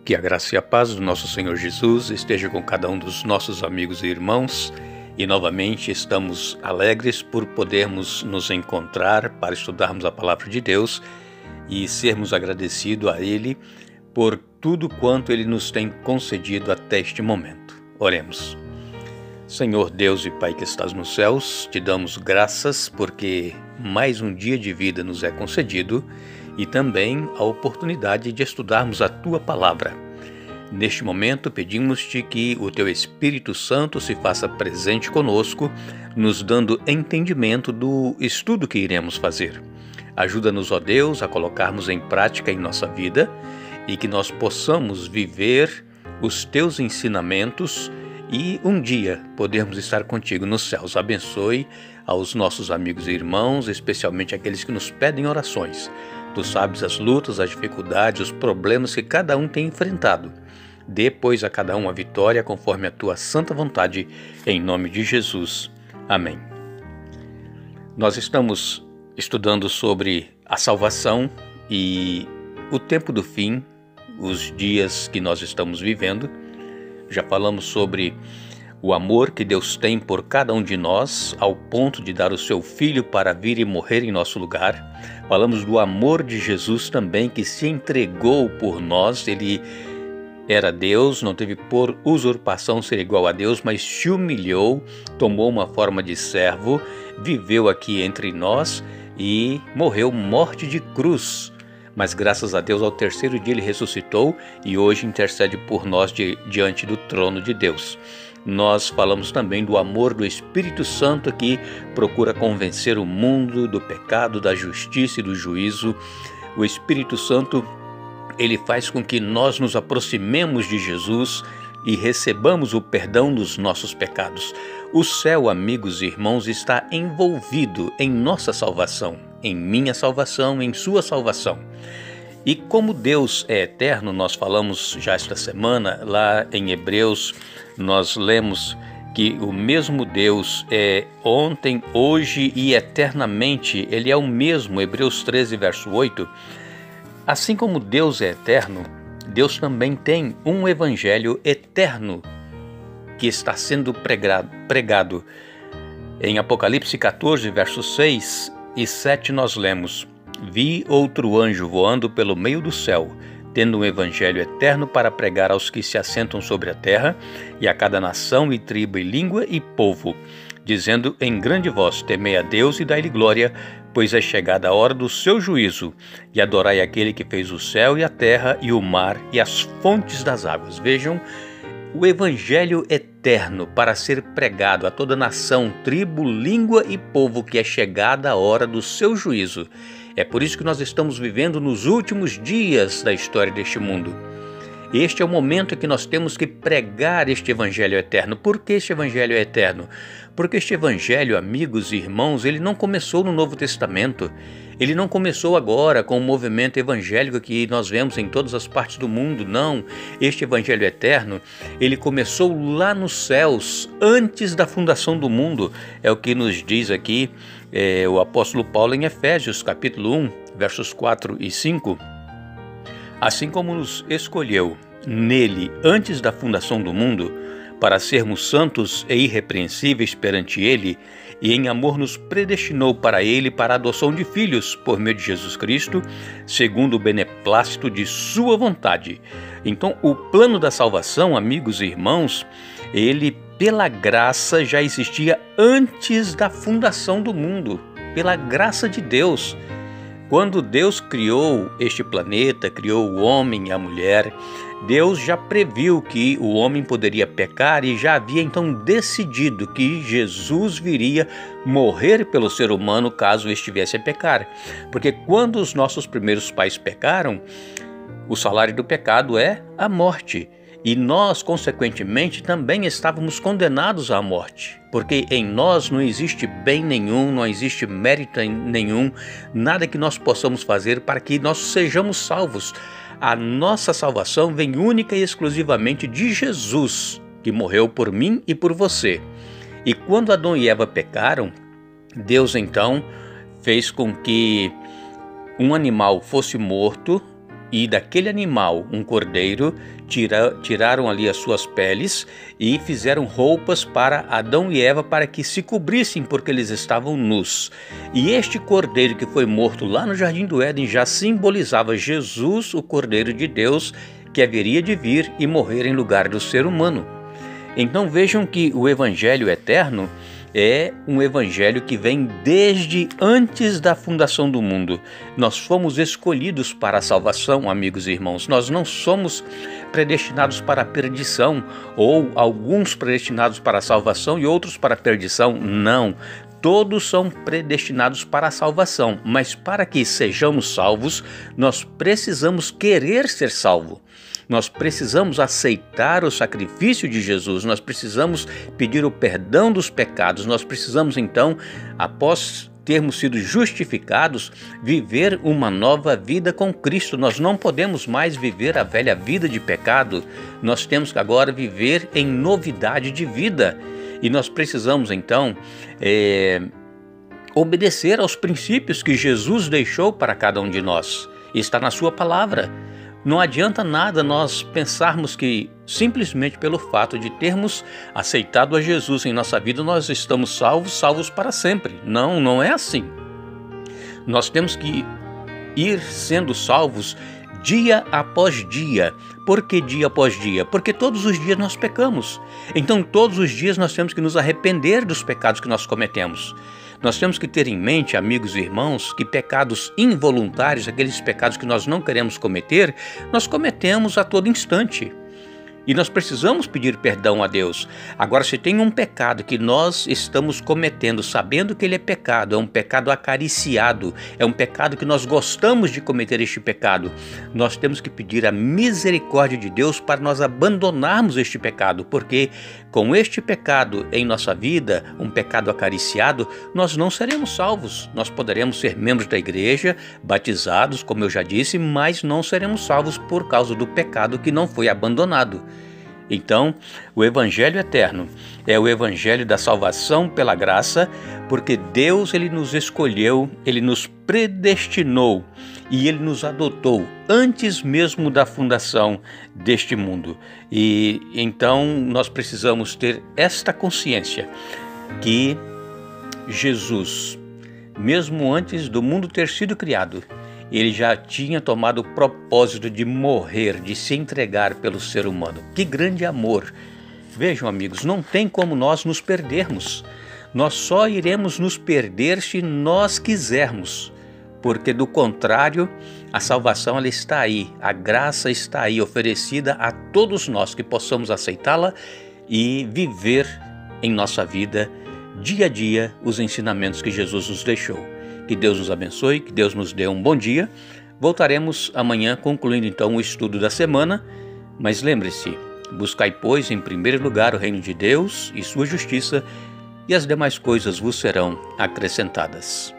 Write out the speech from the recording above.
Que a graça e a paz do nosso Senhor Jesus esteja com cada um dos nossos amigos e irmãos, e novamente estamos alegres por podermos nos encontrar para estudarmos a Palavra de Deus e sermos agradecidos a Ele por tudo quanto Ele nos tem concedido até este momento. Oremos. Senhor Deus e Pai que estás nos céus, te damos graças porque mais um dia de vida nos é concedido e também a oportunidade de estudarmos a Tua Palavra. Neste momento, pedimos-te que o Teu Espírito Santo se faça presente conosco, nos dando entendimento do estudo que iremos fazer. Ajuda-nos, ó Deus, a colocarmos em prática em nossa vida e que nós possamos viver os Teus ensinamentos e um dia podermos estar contigo nos céus. Abençoe aos nossos amigos e irmãos, especialmente aqueles que nos pedem orações. Tu sabes as lutas, as dificuldades, os problemas que cada um tem enfrentado. Dê, pois, a cada um a vitória conforme a Tua santa vontade, em nome de Jesus. Amém. Nós estamos estudando sobre a salvação e o tempo do fim, os dias que nós estamos vivendo. Já falamos sobre o amor que Deus tem por cada um de nós, ao ponto de dar o seu Filho para vir e morrer em nosso lugar. Falamos do amor de Jesus também, que se entregou por nós. Ele era Deus, não teve por usurpação ser igual a Deus, mas se humilhou, tomou uma forma de servo, viveu aqui entre nós e morreu morte de cruz. Mas graças a Deus, ao terceiro dia ele ressuscitou e hoje intercede por nós diante do trono de Deus. Nós falamos também do amor do Espírito Santo que procura convencer o mundo do pecado, da justiça e do juízo. O Espírito Santo, ele faz com que nós nos aproximemos de Jesus e recebamos o perdão dos nossos pecados. O céu, amigos e irmãos, está envolvido em nossa salvação, em minha salvação, em sua salvação. E como Deus é eterno, nós falamos já esta semana, lá em Hebreus, nós lemos que o mesmo Deus é ontem, hoje e eternamente, Ele é o mesmo. Hebreus 13, verso 8. Assim como Deus é eterno, Deus também tem um evangelho eterno que está sendo pregado. Em Apocalipse 14, versos 6 e 7 nós lemos: Vi outro anjo voando pelo meio do céu, tendo um evangelho eterno para pregar aos que se assentam sobre a terra, e a cada nação e tribo e língua e povo, dizendo em grande voz: Temei a Deus e dai-lhe glória, pois é chegada a hora do seu juízo, e adorai aquele que fez o céu e a terra e o mar e as fontes das águas. Vejam, o evangelho eterno para ser pregado a toda nação, tribo, língua e povo, que é chegada a hora do seu juízo. É por isso que nós estamos vivendo nos últimos dias da história deste mundo. Este é o momento em que nós temos que pregar este evangelho eterno. Por que este evangelho é eterno? Porque este evangelho, amigos e irmãos, ele não começou no Novo Testamento. Ele não começou agora com o movimento evangélico que nós vemos em todas as partes do mundo. Não, este evangelho eterno, ele começou lá nos céus, antes da fundação do mundo. É o que nos diz aqui o apóstolo Paulo em Efésios, capítulo 1, versos 4 e 5. Assim como nos escolheu nele antes da fundação do mundo, para sermos santos e irrepreensíveis perante ele, e em amor nos predestinou para ele para a adoção de filhos, por meio de Jesus Cristo, segundo o beneplácito de sua vontade. Então, o plano da salvação, amigos e irmãos, ele, pela graça, já existia antes da fundação do mundo, pela graça de Deus. Quando Deus criou este planeta, criou o homem e a mulher, Deus já previu que o homem poderia pecar e já havia então decidido que Jesus viria morrer pelo ser humano caso estivesse a pecar. Porque quando os nossos primeiros pais pecaram, o salário do pecado é a morte. E nós, consequentemente, também estávamos condenados à morte, porque em nós não existe bem nenhum, não existe mérito nenhum, nada que nós possamos fazer para que nós sejamos salvos. A nossa salvação vem única e exclusivamente de Jesus, que morreu por mim e por você. E quando Adão e Eva pecaram, Deus então fez com que um animal fosse morto e daquele animal, um cordeiro, tiraram ali as suas peles e fizeram roupas para Adão e Eva para que se cobrissem, porque eles estavam nus. E este cordeiro que foi morto lá no Jardim do Éden já simbolizava Jesus, o Cordeiro de Deus, que haveria de vir e morrer em lugar do ser humano. Então vejam que o Evangelho eterno é um evangelho que vem desde antes da fundação do mundo. Nós fomos escolhidos para a salvação, amigos e irmãos. Nós não somos predestinados para a perdição, ou alguns predestinados para a salvação e outros para a perdição. Não. Todos são predestinados para a salvação, mas para que sejamos salvos, nós precisamos querer ser salvo. Nós precisamos aceitar o sacrifício de Jesus, nós precisamos pedir o perdão dos pecados, nós precisamos então, após termos sido justificados, viver uma nova vida com Cristo. Nós não podemos mais viver a velha vida de pecado, nós temos que agora viver em novidade de vida. E nós precisamos então obedecer aos princípios que Jesus deixou para cada um de nós. Está na sua palavra. Não adianta nada nós pensarmos que simplesmente pelo fato de termos aceitado a Jesus em nossa vida, nós estamos salvos para sempre. Não, não é assim. Nós temos que ir sendo salvos dia após dia. Por que dia após dia? Porque todos os dias nós pecamos. Então todos os dias nós temos que nos arrepender dos pecados que nós cometemos. Nós temos que ter em mente, amigos e irmãos, que pecados involuntários, aqueles pecados que nós não queremos cometer, nós cometemos a todo instante. E nós precisamos pedir perdão a Deus. Agora, se tem um pecado que nós estamos cometendo, sabendo que ele é pecado, é um pecado acariciado, é um pecado que nós gostamos de cometer este pecado, nós temos que pedir a misericórdia de Deus para nós abandonarmos este pecado, porque com este pecado em nossa vida, um pecado acariciado, nós não seremos salvos. Nós poderemos ser membros da igreja, batizados, como eu já disse, mas não seremos salvos por causa do pecado que não foi abandonado. Então, o Evangelho eterno é o Evangelho da salvação pela graça, porque Deus ele nos escolheu, ele nos predestinou e ele nos adotou antes mesmo da fundação deste mundo. E então nós precisamos ter esta consciência que Jesus, mesmo antes do mundo ter sido criado, ele já tinha tomado o propósito de morrer, de se entregar pelo ser humano. Que grande amor! Vejam, amigos, não tem como nós nos perdermos. Nós só iremos nos perder se nós quisermos, porque do contrário, a salvação ela está aí, a graça está aí oferecida a todos nós que possamos aceitá-la e viver em nossa vida, dia a dia, os ensinamentos que Jesus nos deixou. Que Deus nos abençoe, que Deus nos dê um bom dia. Voltaremos amanhã concluindo então o estudo da semana, mas lembre-se, buscai pois em primeiro lugar o reino de Deus e sua justiça, e as demais coisas vos serão acrescentadas.